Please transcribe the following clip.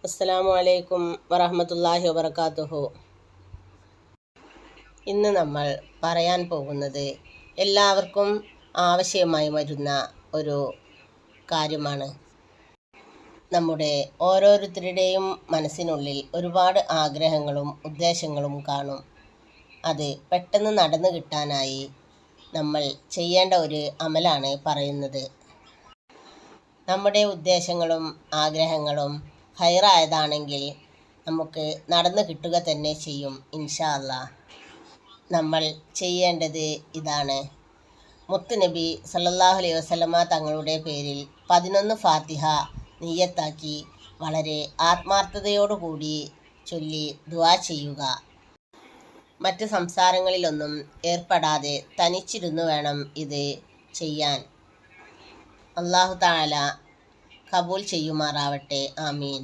അസ്സലാമു അലൈക്കും വറഹ്മത്തുള്ളാഹി വബറകാതുഹു. ഇന്ന് നമ്മൾ പറയാൻ പോകുന്നത് എല്ലാവർക്കും ആവശ്യമായി വരുന്ന ഒരു കാര്യമാണ്. നമ്മുടെ ഓരോരുത്തരുടെയും മനസ്സിനുള്ളിൽ ഒരുപാട് ആഗ്രഹങ്ങളും ഉദ്ദേശങ്ങളും കാണും. അത് പെട്ടെന്ന് നടന്നു കിട്ടാനായി നമ്മൾ ചെയ്യേണ്ട ഒരു അമലാണ് പറയുന്നത്. നമ്മുടെ ഉദ്ദേശങ്ങളും ആഗ്രഹങ്ങളും ഹൈറായതാണെങ്കിൽ നമുക്ക് നടന്നു കിട്ടുക തന്നെ ചെയ്യും ഇൻഷാ അല്ലാഹ്. നമ്മൾ ചെയ്യേണ്ടത് ഇതാണ്: മുത്തുനബി സല്ലല്ലാഹു അലൈഹി വസല്ലമ തങ്ങളുടെ പേരിൽ 11 ഫാത്തിഹ നിയ്യത്താക്കി വളരെ ആത്മാർത്ഥതയോടുകൂടി ചൊല്ലി ദുആ ചെയ്യുക. മറ്റ് സംസാരങ്ങളിലൊന്നും ഏർപ്പെടാതെ തനിച്ചിരുന്നു വേണം ഇത് ചെയ്യാൻ. അല്ലാഹു തആല കബൂൽ ചെയ്യുമാറാവട്ടെ. ആമീൻ.